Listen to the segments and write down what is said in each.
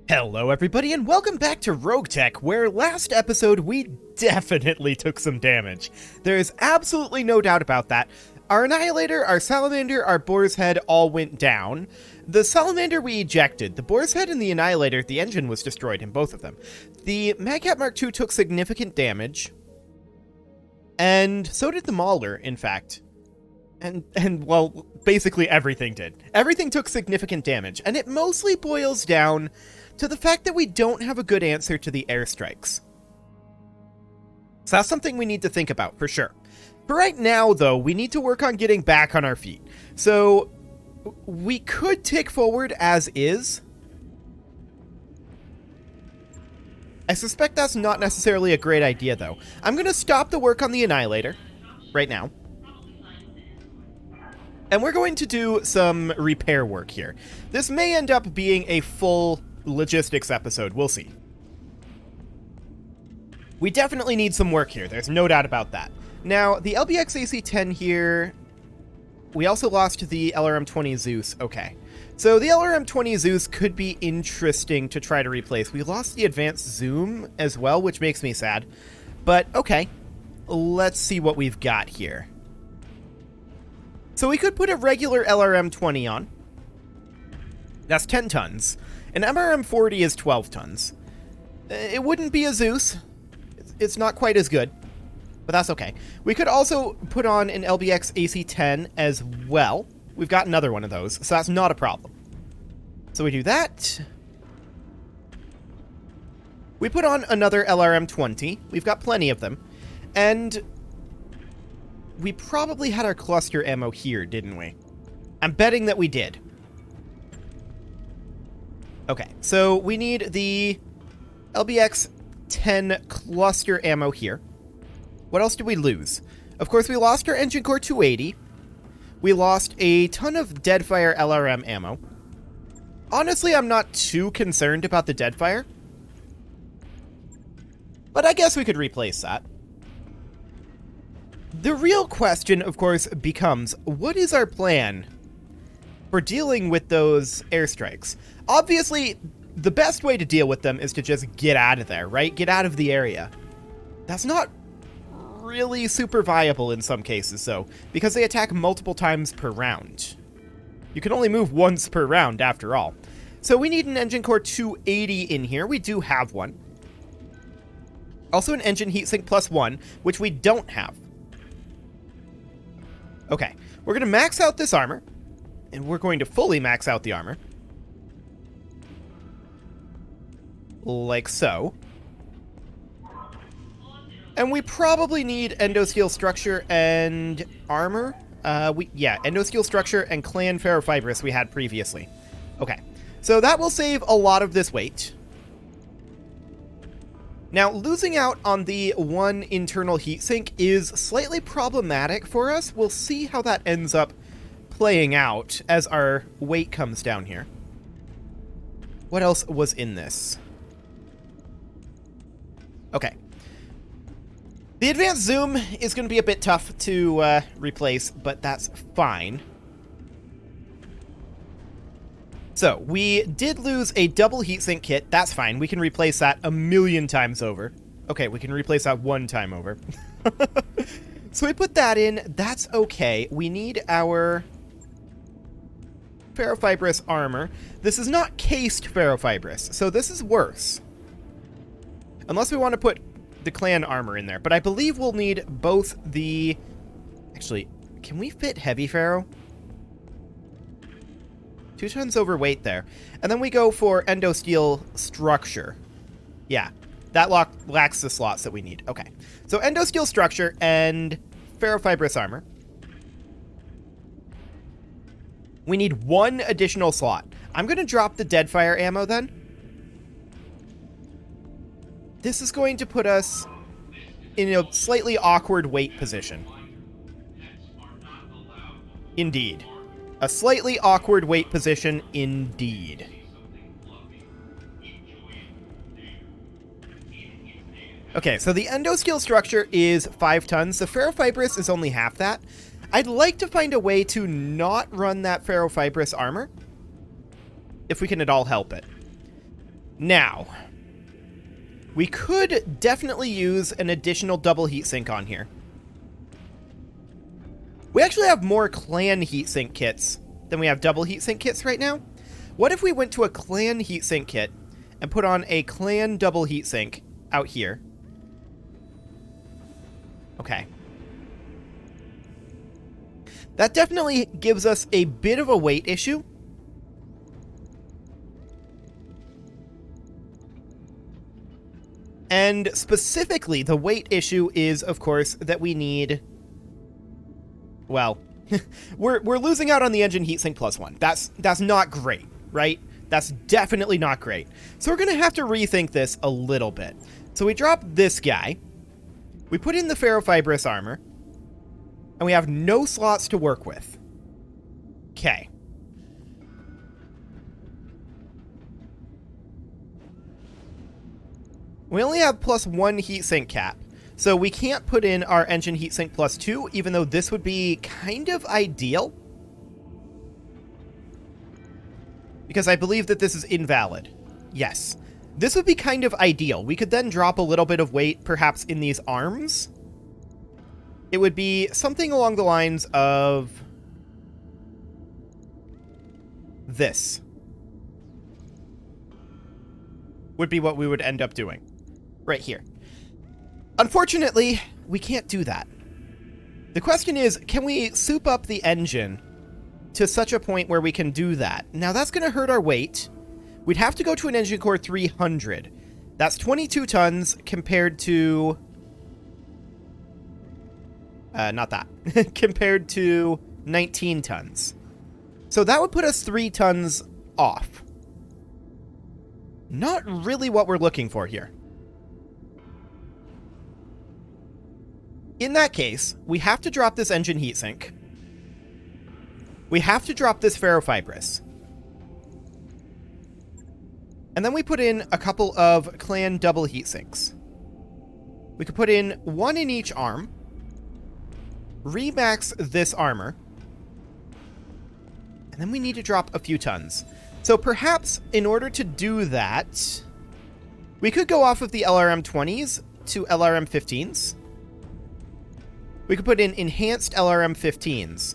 Hello everybody and welcome back to RogueTech, where last episode we definitely took some damage. There's absolutely no doubt about that. Our Annihilator, our Salamander, our Boar's Head all went down. The Salamander we ejected. The Boar's Head and the Annihilator, the engine was destroyed in both of them. The Magcat Mark II took significant damage. And so did the Mauler, in fact. And well, basically everything did. Everything took significant damage, and it mostly boils down to the fact that we don't have a good answer to the airstrikes. So that's something we need to think about, for sure. For right now, though, we need to work on getting back on our feet. So we could tick forward as is. I suspect that's not necessarily a great idea, though. I'm going to stop the work on the Annihilator right now. And we're going to do some repair work here. This may end up being a full logistics episode. We'll see. We definitely need some work here. There's no doubt about that. Now, the LBX AC-10 here, we also lost the LRM-20 Zeus. Okay. So the LRM-20 Zeus could be interesting to try to replace. We lost the advanced zoom as well, which makes me sad. But, okay. Let's see what we've got here. So we could put a regular LRM-20 on. That's 10 tons. An MRM-40 is 12 tons. It wouldn't be a Zeus. It's not quite as good, but that's okay. We could also put on an LBX AC-10 as well. We've got another one of those, so that's not a problem. So we do that. We put on another LRM-20. We've got plenty of them. And we probably had our cluster ammo here, didn't we? I'm betting that we did. Okay, so we need the LBX-10 cluster ammo here. What else did we lose? Of course, we lost our Engine Core 280. We lost a ton of Deadfire LRM ammo. Honestly, I'm not too concerned about the Deadfire. But I guess we could replace that. The real question, of course, becomes, what is our plan for dealing with those airstrikes? Obviously, the best way to deal with them is to just get out of there, right? Get out of the area. That's not really super viable in some cases, though, because they attack multiple times per round. You can only move once per round, after all. So we need an Engine Core 280 in here. We do have one. Also an Engine Heatsink +1, which we don't have. Okay, we're going to max out this armor, and we're going to fully max out the armor. Like so. And we probably need endosteel structure and armor. Endosteel structure and clan ferrofibrous we had previously. Okay, so that will save a lot of this weight. Now, losing out on the one internal heatsink is slightly problematic for us. We'll see how that ends up playing out as our weight comes down here. What else was in this? Okay. The advanced zoom is going to be a bit tough to replace, but that's fine. So, we did lose a double heatsink kit. That's fine. We can replace that a million times over. Okay, we can replace that one time over. So we put that in. That's okay. We need our ferrofibrous armor. This is not cased ferrofibrous, so this is worse. Unless we want to put the clan armor in there. But I believe we'll need both the... Actually, can we fit heavy ferro? 2 tons overweight there. And then we go for endosteel structure. Yeah, that lacks the slots that we need. Okay, so endosteel structure and ferrofibrous armor. We need 1 additional slot. I'm going to drop the Deadfire ammo then. This is going to put us in a slightly awkward weight position. Indeed. A slightly awkward weight position, indeed. Okay, so the endosteel structure is 5 tons. The ferrofibrous is only half that. I'd like to find a way to not run that ferrofibrous armor, if we can at all help it. Now, we could definitely use an additional double heatsink on here. We actually have more clan heatsink kits than we have double heatsink kits right now. What if we went to a clan heatsink kit and put on a clan double heatsink out here? Okay. That definitely gives us a bit of a weight issue. And specifically, the weight issue is, of course, that we need... Well, we're losing out on the engine heatsink +1. That's not great, right? That's definitely not great. So we're going to have to rethink this a little bit. So we drop this guy. We put in the ferrofibrous armor. And we have no slots to work with. Okay. We only have +1 heatsink cap. So we can't put in our engine heatsink +2, even though this would be kind of ideal. Because I believe that this is invalid. Yes. This would be kind of ideal. We could then drop a little bit of weight, perhaps in these arms. It would be something along the lines of this. Would be what we would end up doing. Right here. Unfortunately, we can't do that. The question is, can we soup up the engine to such a point where we can do that? Now, that's going to hurt our weight. We'd have to go to an engine core 300. That's 22 tons compared to... not that. Compared to 19 tons. So that would put us 3 tons off. Not really what we're looking for here. In that case, we have to drop this engine heatsink. We have to drop this ferrofibrous. And then we put in a couple of clan double heatsinks. We could put in 1 in each arm. Remax this armor. And then we need to drop a few tons. So perhaps in order to do that, we could go off of the LRM-20s to LRM-15s. We could put in enhanced LRM-15s.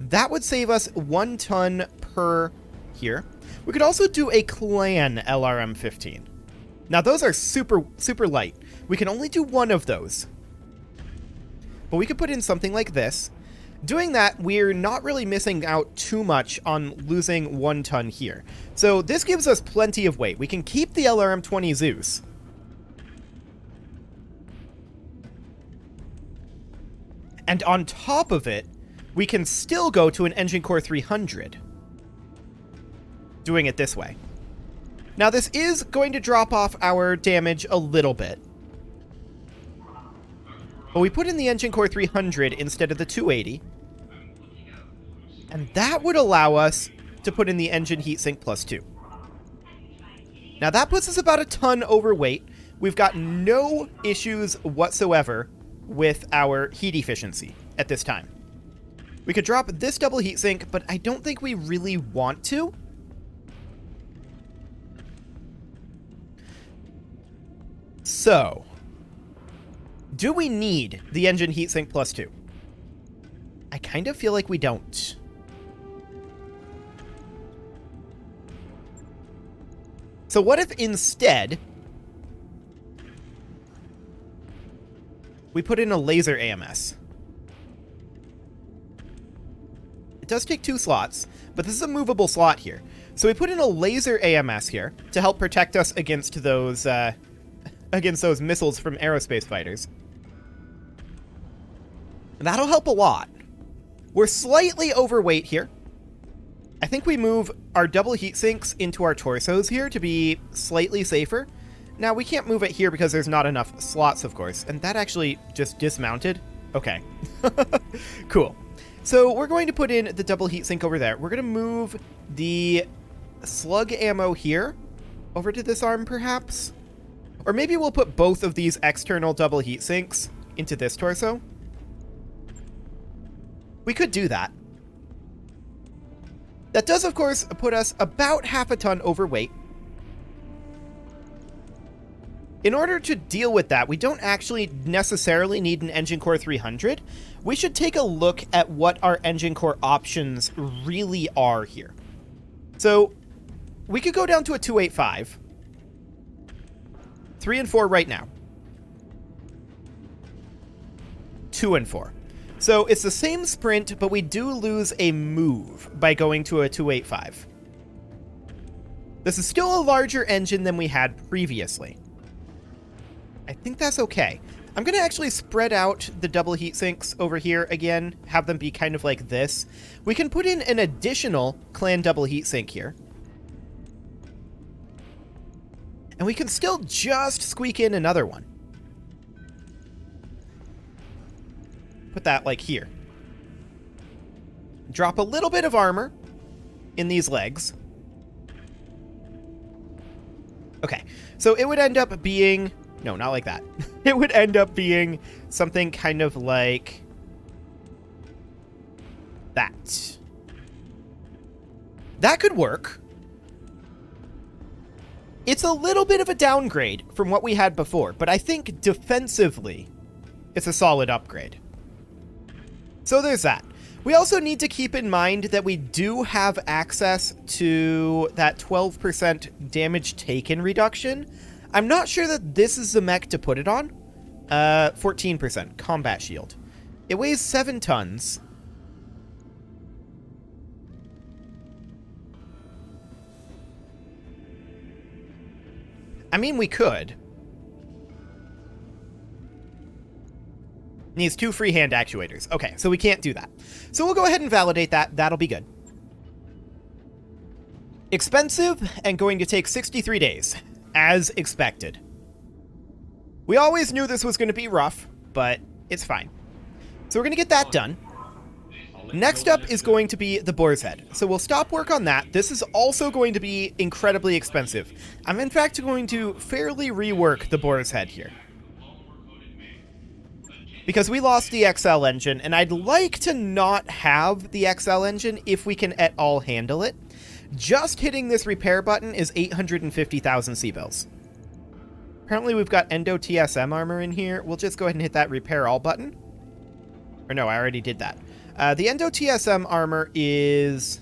That would save us 1 ton per here. We could also do a clan LRM-15. Now those are super light. We can only do 1 of those. But we could put in something like this. Doing that, we're not really missing out too much on losing 1 ton here. So this gives us plenty of weight. We can keep the LRM-20 Zeus. And on top of it, we can still go to an engine core 300. Doing it this way. Now this is going to drop off our damage a little bit. But we put in the engine core 300 instead of the 280. And that would allow us to put in the engine heatsink +2. Now that puts us about a ton overweight. We've got no issues whatsoever with our heat efficiency at this time. We could drop this double heatsink, but I don't think we really want to. So, do we need the engine heatsink +2? I kind of feel like we don't. So what if instead we put in a laser AMS? It does take 2 slots, but this is a movable slot here. So we put in a laser AMS here to help protect us against those missiles from aerospace fighters. And that'll help a lot. We're slightly overweight here. I think we move our double heat sinks into our torsos here to be slightly safer. Now, we can't move it here because there's not enough slots, of course. And that actually just dismounted. Okay. Cool. So we're going to put in the double heat sink over there. We're going to move the slug ammo here over to this arm, perhaps. Or maybe we'll put both of these external double heat sinks into this torso. We could do that. That does, of course, put us about half a ton overweight. In order to deal with that, we don't actually necessarily need an Engine Core 300. We should take a look at what our Engine Core options really are here. So we could go down to a 285. 3 and 4 right now. 2 and 4. So it's the same sprint, but we do lose a move by going to a 285. This is still a larger engine than we had previously. I think that's okay. I'm going to actually spread out the double heat sinks over here again, have them be kind of like this. We can put in an additional clan double heat sink here. And we can still just squeak in another one. Put that like here. Drop a little bit of armor in these legs. Okay, so it would end up being... No, not like that. It would end up being something kind of like that. That could work. It's a little bit of a downgrade from what we had before, but I think defensively, it's a solid upgrade. So there's that. We also need to keep in mind that we do have access to that 12% damage taken reduction. I'm not sure that this is the mech to put it on. 14% combat shield. It weighs 7 tons. I mean, we could. Needs 2 freehand actuators. Okay, so we can't do that. So we'll go ahead and validate that. That'll be good. Expensive and going to take 63 days. As expected. We always knew this was going to be rough, but it's fine. So we're going to get that done. Next up is going to be the boar's head. So we'll stop work on that. This is also going to be incredibly expensive. I'm in fact going to fairly rework the boar's head here. Because we lost the XL engine, and I'd like to not have the XL engine if we can at all handle it. Just hitting this repair button is 850,000 C-bills. Apparently we've got Endo TSM armor in here. We'll just go ahead and hit that repair all button. Or no, I already did that. The Endo TSM armor is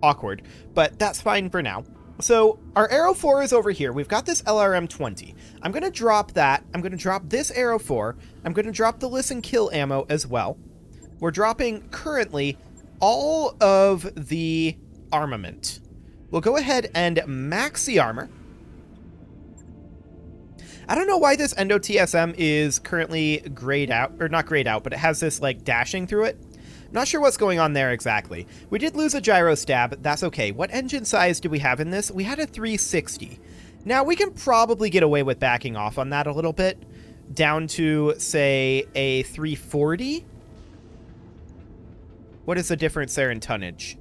awkward, but that's fine for now. So our Arrow 4 is over here. We've got this LRM 20. I'm going to drop that. I'm going to drop this Arrow 4. I'm going to drop the Listen Kill ammo as well. We're dropping currently all of the armament. We'll go ahead and max the armor. I don't know why this Endo TSM is currently grayed out, or not grayed out, but it has this like dashing through it. Not sure what's going on there exactly. We did lose a gyro stab. That's okay. What engine size do we have in this? We had a 360. Now we can probably get away with backing off on that a little bit, down to say a 340. What is the difference there in tonnage?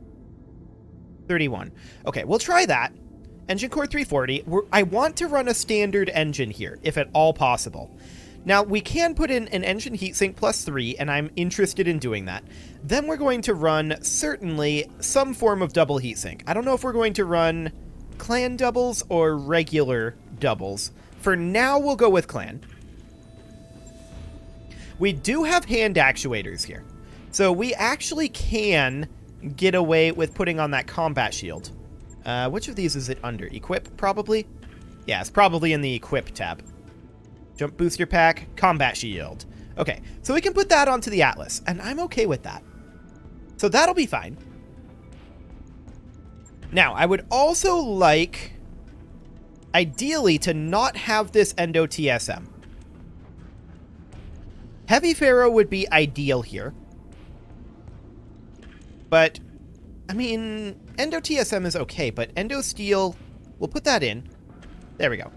31. Okay, we'll try that. Engine Core 340. I want to run a standard engine here, if at all possible. Now, we can put in an engine heatsink plus 3, and I'm interested in doing that. Then we're going to run, certainly, some form of double heatsink. I don't know if we're going to run clan doubles or regular doubles. For now, we'll go with clan. We do have hand actuators here. So we actually can get away with putting on that combat shield. Which of these is it under? Equip, probably? Yeah, it's probably in the Equip tab. Jump booster pack, combat shield. Okay, so we can put that onto the Atlas, and I'm okay with that. So that'll be fine. Now, I would also like, ideally, to not have this Endo TSM. Heavy Pharaoh would be ideal here. But, I mean, Endo TSM is okay, but Endo Steel, we'll put that in. There we go.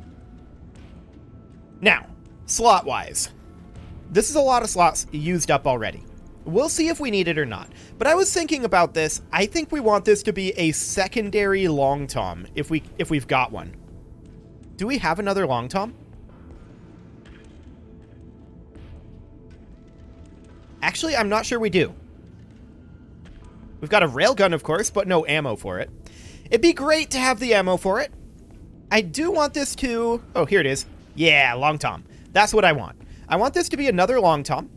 Now, slot-wise, this is a lot of slots used up already. We'll see if we need it or not. But I was thinking about this. I think we want this to be a secondary Long Tom, if we've got one. Do we have another Long Tom? Actually, I'm not sure we do. We've got a railgun, of course, but no ammo for it. It'd be great to have the ammo for it. I do want this to... Oh, here it is. Yeah, Long Tom. That's what I want. I want this to be another Long Tom.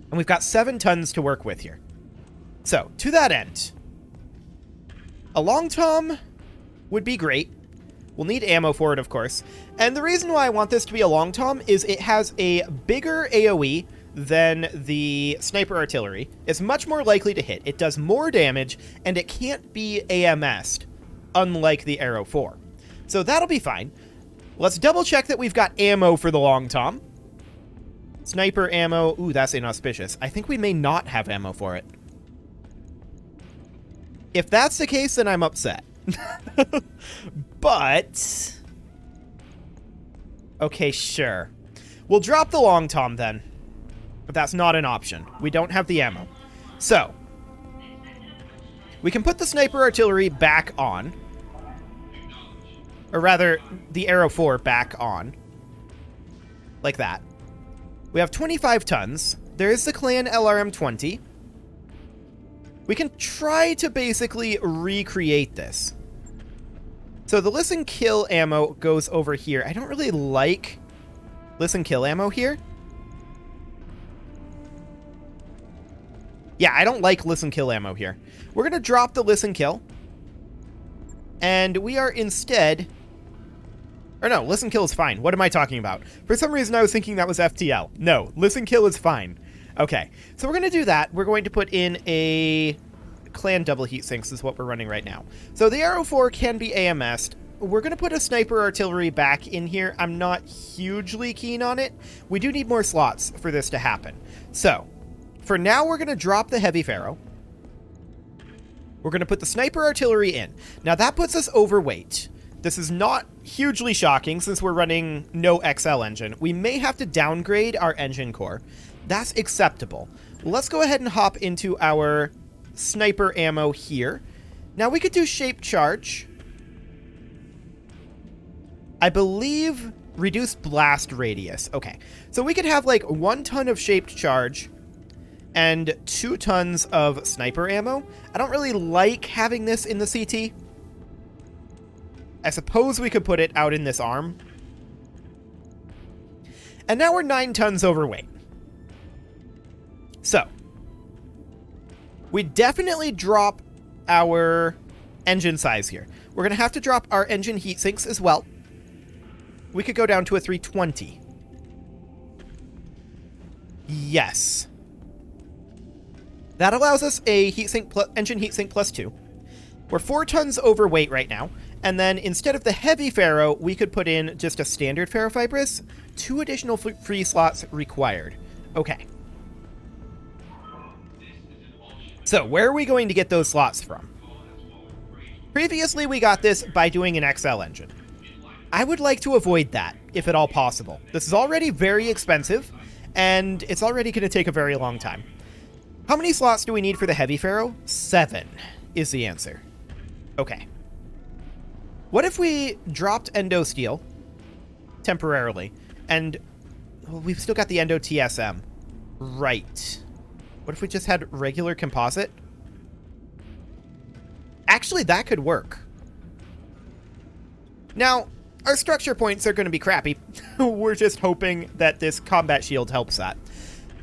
And we've got 7 tons to work with here. So, to that end, a Long Tom would be great. We'll need ammo for it, of course. And the reason why I want this to be a Long Tom is it has a bigger AoE than the sniper artillery. It's much more likely to hit. It does more damage, and it can't be AMS'd, unlike the Arrow 4. So that'll be fine. Let's double check that we've got ammo for the Long Tom. Sniper ammo. Ooh, that's inauspicious. I think we may not have ammo for it. If that's the case, then I'm upset. But... okay, sure. We'll drop the Long Tom then. But that's not an option. We don't have the ammo. So, we can put the sniper artillery back on. Or rather, the Arrow 4 back on. Like that. We have 25 tons. There is the Clan LRM-20. We can try to basically recreate this. So the listen kill ammo goes over here. I don't really like listen kill ammo here. Yeah, I don't like listen kill ammo here. We're going to drop the listen kill. And we are instead... or no, listen kill is fine. What am I talking about? For some reason I was thinking that was FTL. No, listen kill is fine. Okay, so we're going to do that. We're going to put in a clan double heat sinks is what we're running right now. So the Arrow 4 can be AMS'd. We're going to put a sniper artillery back in here. I'm not hugely keen on it. We do need more slots for this to happen. So, for now we're going to drop the heavy Pharaoh. We're going to put the sniper artillery in. Now that puts us overweight. This is not hugely shocking since we're running no XL engine. We may have to downgrade our engine core. That's acceptable. Let's go ahead and hop into our sniper ammo here. Now we could do shape charge. I believe reduce blast radius. Okay, so we could have like 1 ton of shaped charge and 2 tons of sniper ammo. I don't really like having this in the CT. I suppose we could put it out in this arm. And now we're 9 tons overweight. So, we definitely drop our engine size here. We're going to have to drop our engine heat sinks as well. We could go down to a 320. Yes. That allows us a engine heatsink plus 2. We're 4 tons overweight right now. And then instead of the heavy Pharaoh, we could put in just a standard ferrofibrous. 2 additional free slots required. Okay. So where are we going to get those slots from? Previously, we got this by doing an XL engine. I would like to avoid that, if at all possible. This is already very expensive, and it's already going to take a very long time. How many slots do we need for the heavy Pharaoh? 7 is the answer. Okay. What if we dropped Endo Steel temporarily, and well, we've still got the Endo TSM. Right. What if we just had regular composite? Actually, that could work. Now, our structure points are going to be crappy. We're just hoping that this combat shield helps that.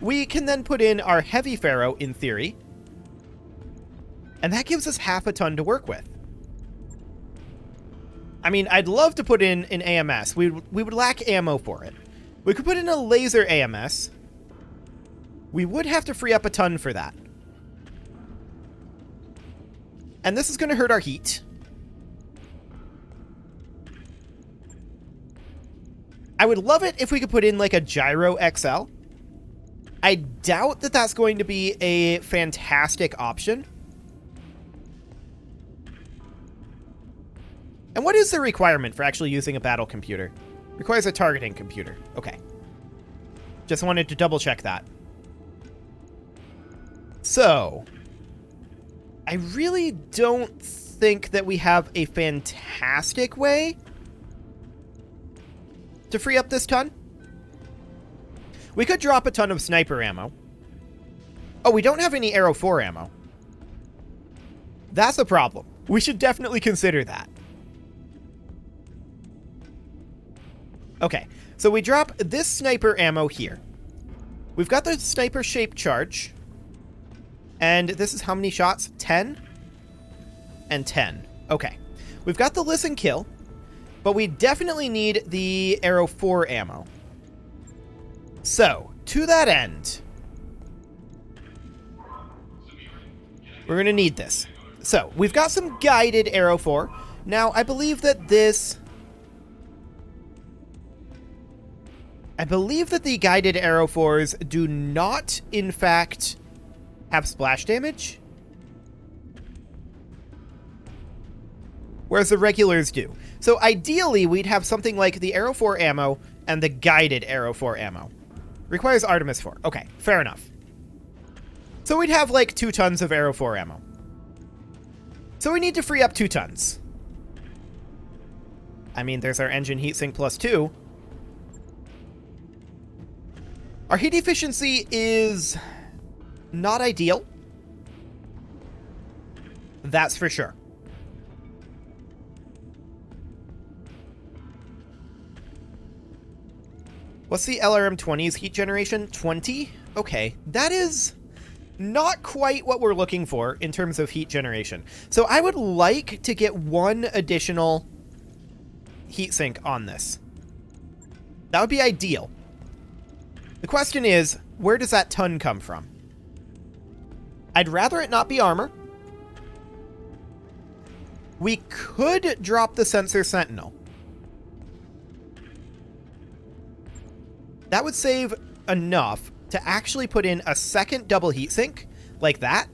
We can then put in our heavy Pharaoh, in theory. And that gives us half a ton to work with. I mean, I'd love to put in an AMS. We would lack ammo for it. We could put in a laser AMS. We would have to free up a ton for that. And this is going to hurt our heat. I would love it if we could put in like a Gyro XL. I doubt that that's going to be a fantastic option. And what is the requirement for actually using a battle computer? Requires a targeting computer. Okay. Just wanted to double check that. So, I really don't think that we have a fantastic way to free up this ton. We could drop a ton of sniper ammo. Oh, we don't have any Arrow 4 ammo. That's a problem. We should definitely consider that. Okay, so we drop this sniper ammo here. We've got the sniper shaped charge. And this is how many shots? 10? And 10. Okay. We've got the listen kill, but we definitely need the arrow 4 ammo. So, to that end, we're going to need this. So, we've got some guided arrow 4. Now, I believe that the guided arrow 4s do not, in fact, have splash damage, whereas the regulars do. So ideally, we'd have something like the arrow 4 ammo and the guided arrow 4 ammo. Requires Artemis 4. Okay, fair enough. So we'd have like 2 tons of arrow 4 ammo. So we need to free up 2 tons. I mean, there's our engine heatsink plus 2. Our heat efficiency is not ideal. That's for sure. What's the LRM-20's heat generation? 20? Okay, that is not quite what we're looking for in terms of heat generation. So I would like to get 1 additional heatsink on this. That would be ideal. The question is, where does that ton come from? I'd rather it not be armor. We could drop the sensor sentinel. That would save enough to actually put in a second double heatsink, like that.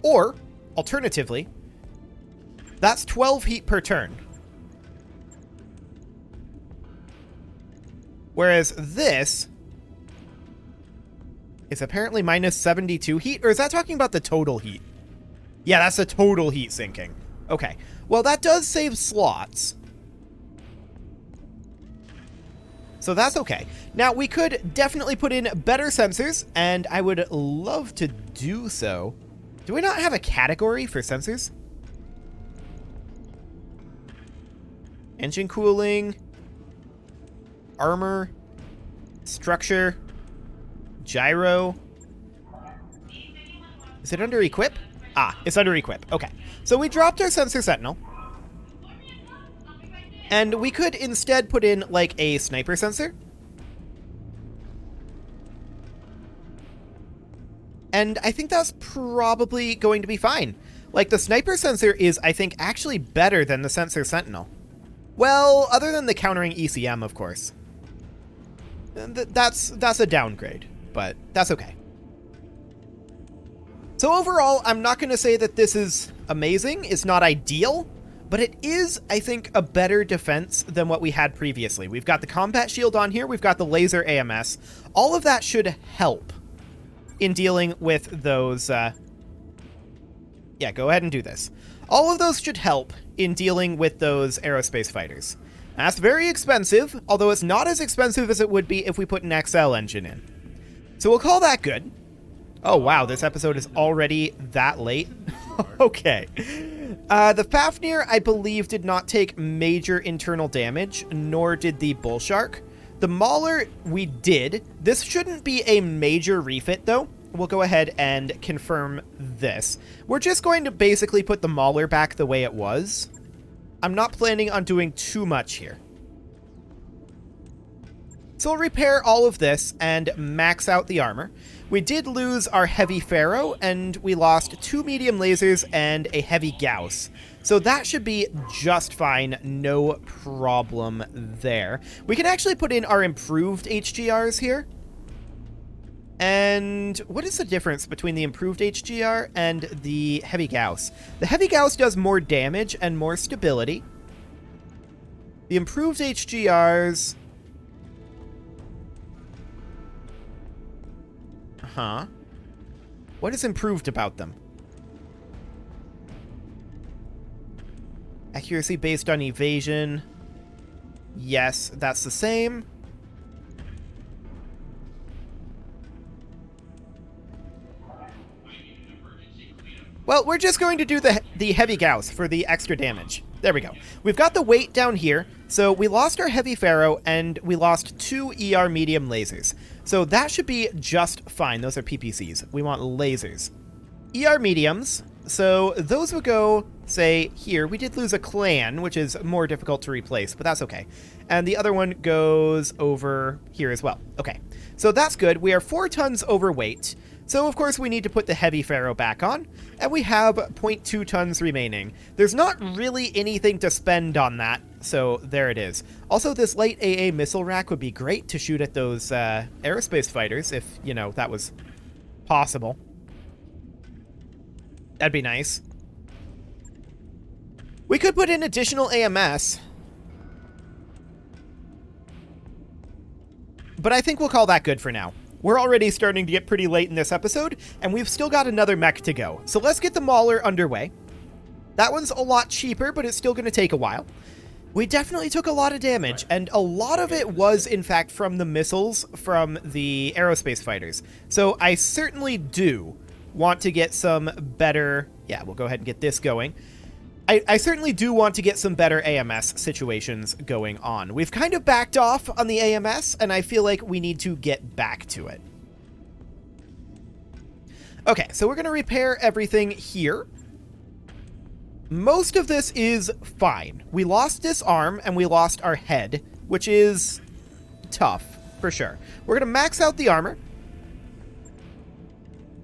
Or, alternatively, that's 12 heat per turn. Whereas this is apparently minus 72 heat, or is that talking about the total heat? Yeah, that's the total heat sinking. Okay, well that does save slots. So that's okay. Now, we could definitely put in better sensors, and I would love to do so. Do we not have a category for sensors? Engine cooling, armor, structure, gyro. Is it under equip? Ah, it's under equip. Okay. So we dropped our sensor sentinel. And we could instead put in, like, a sniper sensor. And I think that's probably going to be fine. Like, the sniper sensor is, I think, actually better than the sensor sentinel. Well, other than the countering ECM, of course. That's a downgrade, but that's okay. So overall, I'm not going to say that this is amazing. It's not ideal. But it is, I think, a better defense than what we had previously. We've got the combat shield on here. We've got the laser AMS. All of that should help in dealing with those... Yeah, go ahead and do this. All of those should help in dealing with those aerospace fighters. That's very expensive, although it's not as expensive as it would be if we put an XL engine in. So we'll call that good. Oh, wow, this episode is already that late. Okay. The Fafnir, I believe, did not take major internal damage, nor did the Bull Shark. The Mauler, we did. This shouldn't be a major refit, though. We'll go ahead and confirm this. We're just going to basically put the Mauler back the way it was. I'm not planning on doing too much here. So we'll repair all of this and max out the armor. We did lose our heavy Pharaoh, and we lost 2 medium lasers and a heavy Gauss. So that should be just fine, no problem there. We can actually put in our improved HGRs here. And what is the difference between the improved HGR and the heavy Gauss? The heavy Gauss does more damage and more stability. The improved HGRs... Huh? What is improved about them? Accuracy based on evasion. Yes, that's the same. Well, we're just going to do the heavy Gauss for the extra damage. There we go. We've got the weight down here, so we lost our heavy Pharaoh, and we lost 2 ER medium lasers. So that should be just fine. Those are PPCs. We want lasers. ER mediums, so those would go, say, here. We did lose a clan, which is more difficult to replace, but that's okay. And the other one goes over here as well. Okay, so that's good. We are 4 tons overweight. So, of course, we need to put the heavy Pharaoh back on, and we have 0.2 tons remaining. There's not really anything to spend on that, so there it is. Also, this light AA missile rack would be great to shoot at those aerospace fighters if, you know, that was possible. That'd be nice. We could put in additional AMS, but I think we'll call that good for now. We're already starting to get pretty late in this episode, and we've still got another mech to go. So let's get the Mauler underway. That one's a lot cheaper, but it's still going to take a while. We definitely took a lot of damage, and a lot of it was, in fact, from the missiles from the aerospace fighters. So I certainly do want to get some better... Yeah, we'll go ahead and get this going. I certainly do want to get some better AMS situations going on. We've kind of backed off on the AMS, and I feel like we need to get back to it. Okay, so we're going to repair everything here. Most of this is fine. We lost this arm, and we lost our head, which is tough, for sure. We're going to max out the armor.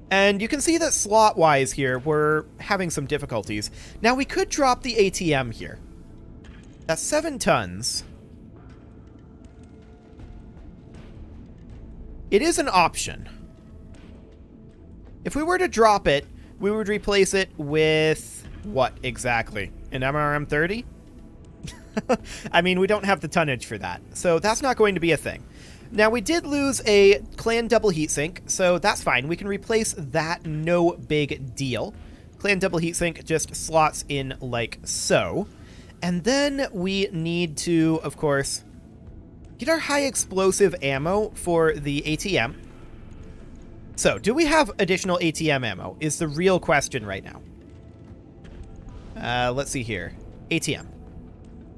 And you can see that slot-wise here, we're having some difficulties. Now, we could drop the ATM here. That's 7 tons. It is an option. If we were to drop it, we would replace it with what exactly? An MRM-30? I mean, we don't have the tonnage for that, so that's not going to be a thing. Now, we did lose a clan double heatsink, so that's fine. We can replace that, no big deal. Clan double heatsink just slots in like so. And then we need to, of course, get our high explosive ammo for the ATM. So, do we have additional ATM ammo is the real question right now. Let's see here. ATM.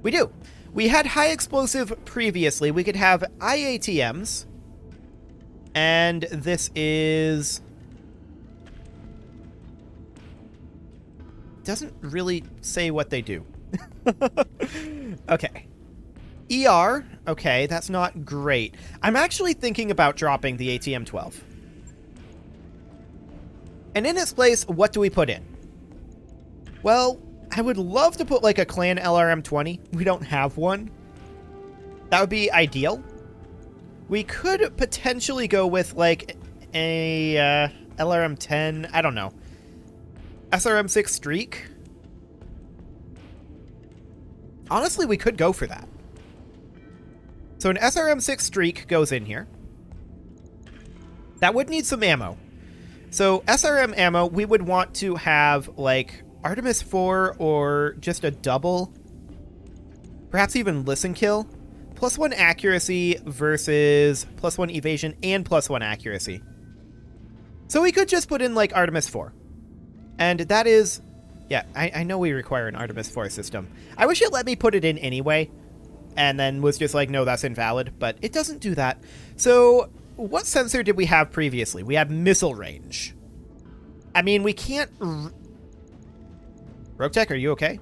We do. We had high explosive previously. We could have IATMs. And this is... doesn't really say what they do. Okay. ER. Okay, that's not great. I'm actually thinking about dropping the ATM-12. And in its place, what do we put in? Well, I would love to put like a clan LRM-20. We don't have one. That would be ideal. We could potentially go with like a LRM-10. I don't know. SRM-6 Streak. Honestly, we could go for that. So an SRM-6 Streak goes in here. That would need some ammo. So SRM ammo, we would want to have like Artemis 4 or just a double. Perhaps even listen kill. +1 accuracy versus +1 evasion and +1 accuracy. So we could just put in like Artemis 4. And that is... yeah, I know we require an Artemis 4 system. I wish it let me put it in anyway. And then was just like, no, that's invalid. But it doesn't do that. So what sensor did we have previously? We had missile range. I mean, we can't... RogueTech, are you okay?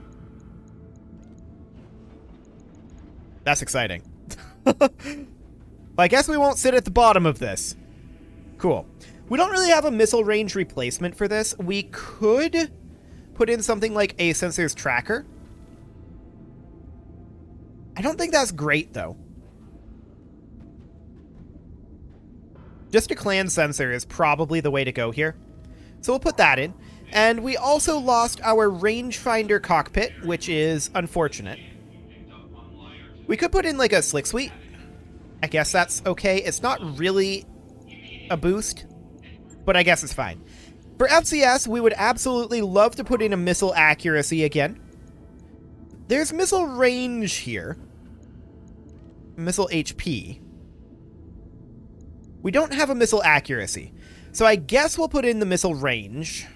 That's exciting. Well, I guess we won't sit at the bottom of this. Cool. We don't really have a missile range replacement for this. We could put in something like a sensors tracker. I don't think that's great, though. Just a clan sensor is probably the way to go here. So we'll put that in. And we also lost our rangefinder cockpit, which is unfortunate. We could put in like a slick suite. I guess that's okay. It's not really a boost, but I guess it's fine. For FCS, we would absolutely love to put in a missile accuracy again. There's missile range here. Missile HP. We don't have a missile accuracy. So I guess we'll put in the missile range.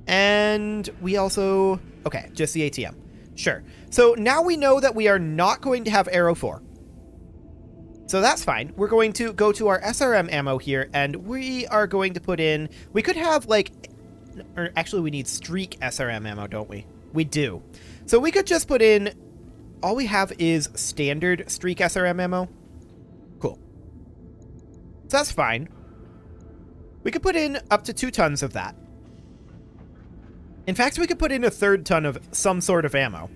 And we also... Okay, just the ATM. Sure. So now we know that we are not going to have Arrow 4. So that's fine. We're going to go to our SRM ammo here, and we are going to put in... We could have, like... Or actually, we need Streak SRM ammo, don't we? We do. So we could just put in... All we have is standard Streak SRM ammo. Cool. So that's fine. We could put in up to 2 tons of that. In fact, we could put in a 3rd ton of some sort of ammo.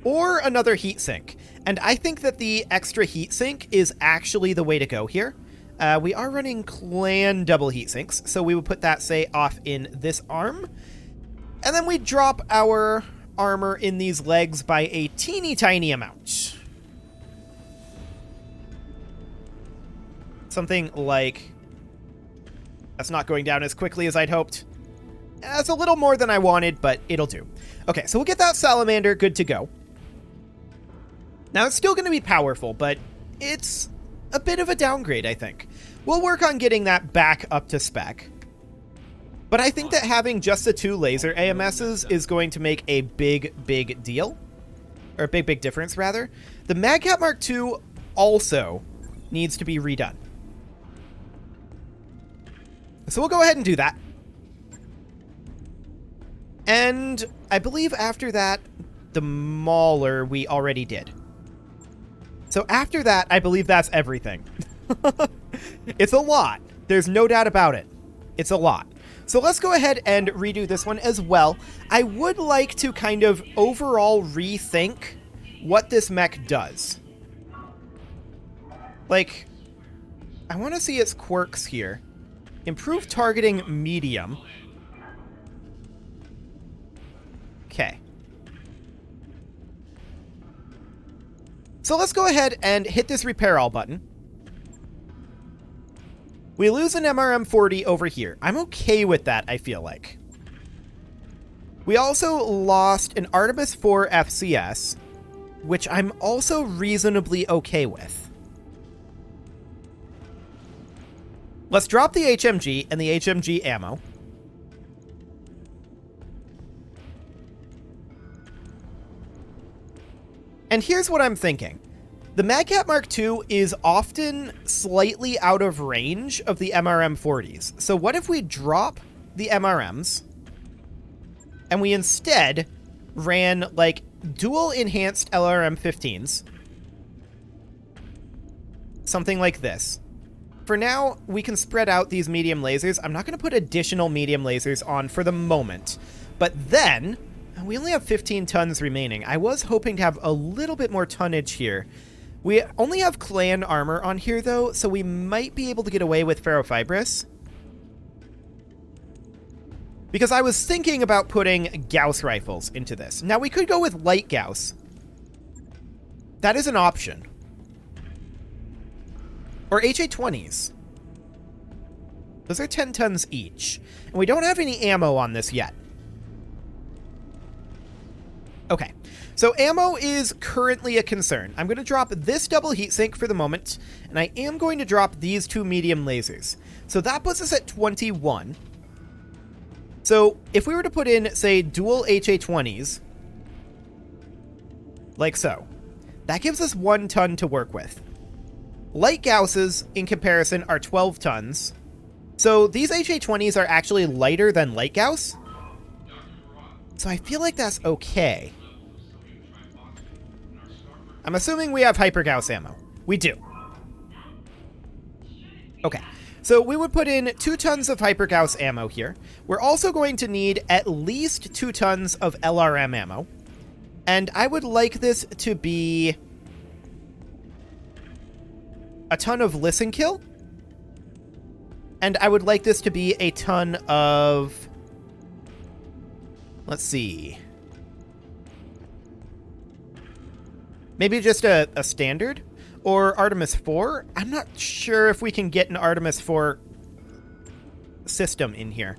Or another heatsink. And I think that the extra heatsink is actually the way to go here. We are running clan double heatsinks, so we would put that, say, off in this arm. And then we drop our armor in these legs by a teeny tiny amount. Something like... That's not going down as quickly as I'd hoped. That's a little more than I wanted, but it'll do. Okay, so we'll get that salamander good to go. Now, it's still going to be powerful, but it's a bit of a downgrade, I think. We'll work on getting that back up to spec. But I think that having just the 2 laser AMSs is going to make a big, big deal. Or a big, big difference, rather. The Magcat Mark II also needs to be redone. So we'll go ahead and do that. And I believe after that, the Mauler we already did. So after that, I believe that's everything. It's a lot. There's no doubt about it. It's a lot. So let's go ahead and redo this one as well. I would like to kind of overall rethink what this mech does. Like, I want to see its quirks here. Improve targeting medium. Okay. So let's go ahead and hit this repair all button. We lose an MRM-40 over here. I'm okay with that, I feel like. We also lost an Artemis 4 FCS, which I'm also reasonably okay with. Let's drop the HMG and the HMG ammo. And here's what I'm thinking. The Magcat Mark II is often slightly out of range of the MRM-40s. So what if we drop the MRMs and we instead ran like dual enhanced LRM-15s? Something like this. For now, we can spread out these medium lasers. I'm not going to put additional medium lasers on for the moment. But then, we only have 15 tons remaining. I was hoping to have a little bit more tonnage here. We only have clan armor on here, though, so we might be able to get away with ferrofibrous. Because I was thinking about putting Gauss rifles into this. Now, we could go with light Gauss. That is an option. Or HA-20s. Those are 10 tons each. And we don't have any ammo on this yet. Okay, so ammo is currently a concern. I'm going to drop this double heatsink for the moment, and I am going to drop these 2 medium lasers. So that puts us at 21. So if we were to put in, say, dual HA-20s, like so, that gives us 1 ton to work with. Light Gausses, in comparison, are 12 tons. So these HA-20s are actually lighter than light Gauss. So I feel like that's okay. I'm assuming we have Hyper Gauss ammo. We do. Okay, so we would put in 2 tons of Hyper Gauss ammo here. We're also going to need at least 2 tons of LRM ammo. And I would like this to be a ton of Listen Kill. And I would like this to be a ton of... Let's see... Maybe just a standard? Or Artemis 4? I'm not sure if we can get an Artemis 4 system in here.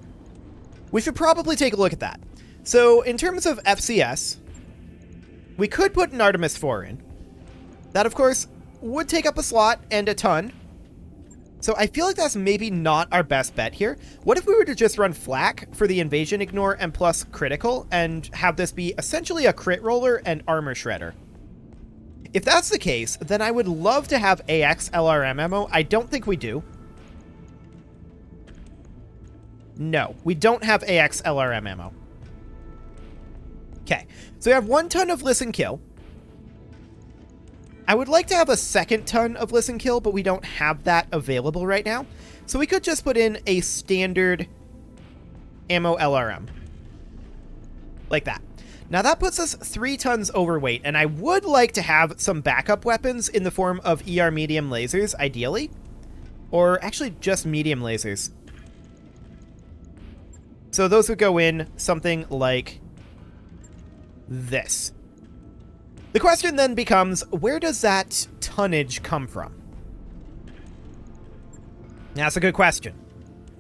We should probably take a look at that. So, in terms of FCS, we could put an Artemis 4 in. That, of course, would take up a slot and a ton. So I feel like that's maybe not our best bet here. What if we were to just run flak for the invasion ignore and plus critical and have this be essentially a crit roller and armor shredder? If that's the case, then I would love to have AX LRM ammo. I don't think we do. No, we don't have AX LRM ammo. Okay, so we have 1 ton of listen kill. I would like to have a 2nd ton of listen kill, but we don't have that available right now. So we could just put in a standard ammo LRM. Like that. Now that puts us 3 tons overweight, and I would like to have some backup weapons in the form of ER medium lasers, ideally. Or actually just medium lasers. So those would go in something like this. The question then becomes, where does that tonnage come from? That's a good question.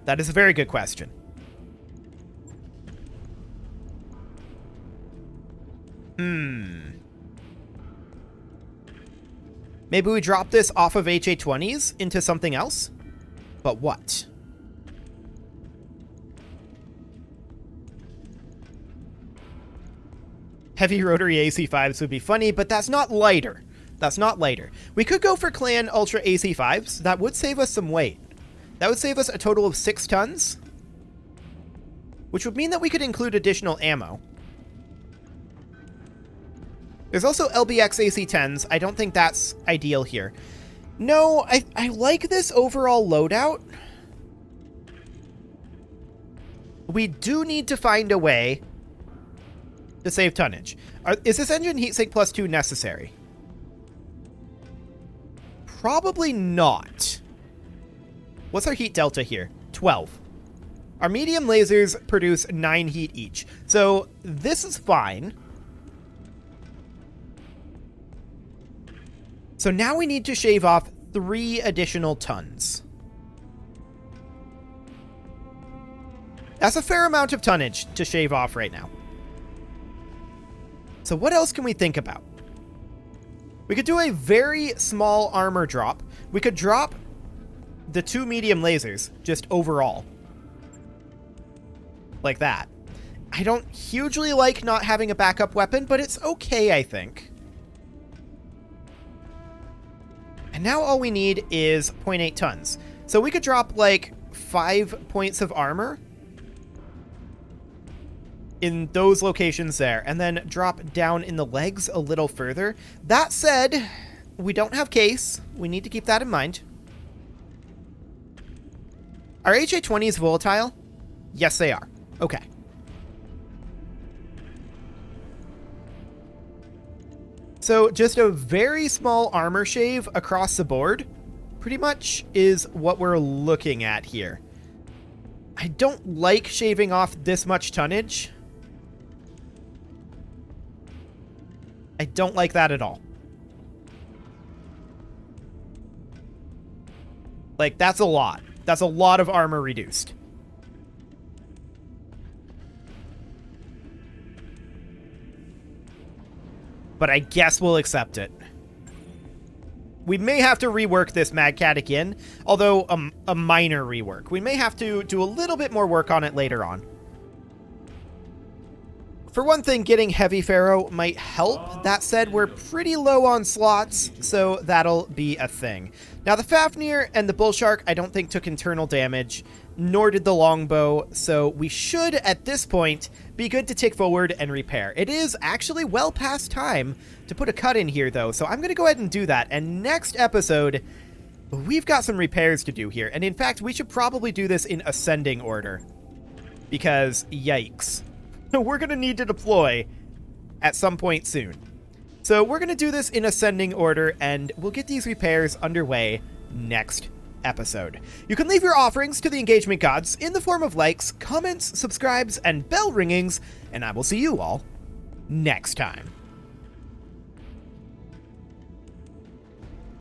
That is a very good question. Maybe we drop this off of HA-20s into something else? But what? Heavy rotary AC5s would be funny, but that's not lighter. That's not lighter. We could go for Clan Ultra AC5s. That would save us some weight. That would save us a total of 6 tons, which would mean that we could include additional ammo. There's also LBX AC10s. I don't think that's ideal here. No, I like this overall loadout. We do need to find a way to save tonnage. Is this engine heatsink +2 necessary? Probably not. What's our heat delta here? 12. Our medium lasers produce 9 heat each. So this is fine. So now we need to shave off 3 additional tons. That's a fair amount of tonnage to shave off right now. So what else can we think about? We could do a very small armor drop. We could drop the 2 medium lasers just overall. Like that. I don't hugely like not having a backup weapon, but it's okay, I think. And now all we need is 0.8 tons. So we could drop like 5 points of armor in those locations there, and then drop down in the legs a little further. That said, we don't have case. We need to keep that in mind. Are HA-20s volatile? Yes, they are. Okay. So just a very small armor shave across the board pretty much is what we're looking at here. I don't like shaving off this much tonnage. I don't like that at all. Like, that's a lot. That's a lot of armor reduced. But I guess we'll accept it. We may have to rework this Magcat again, although a minor rework. We may have to do a little bit more work on it later on. For one thing, getting Heavy Ferro might help. That said, we're pretty low on slots, so that'll be a thing. Now, the Fafnir and the Bullshark I don't think took internal damage, nor did the Longbow, so we should, at this point, be good to tick forward and repair. It is actually well past time to put a cut in here, though, so I'm going to go ahead and do that. And next episode, we've got some repairs to do here. And in fact, we should probably do this in ascending order, because yikes. We're going to need to deploy at some point soon. So we're going to do this in ascending order, and we'll get these repairs underway next episode. You can leave your offerings to the engagement gods in the form of likes, comments, subscribes, and bell ringings, and I will see you all next time.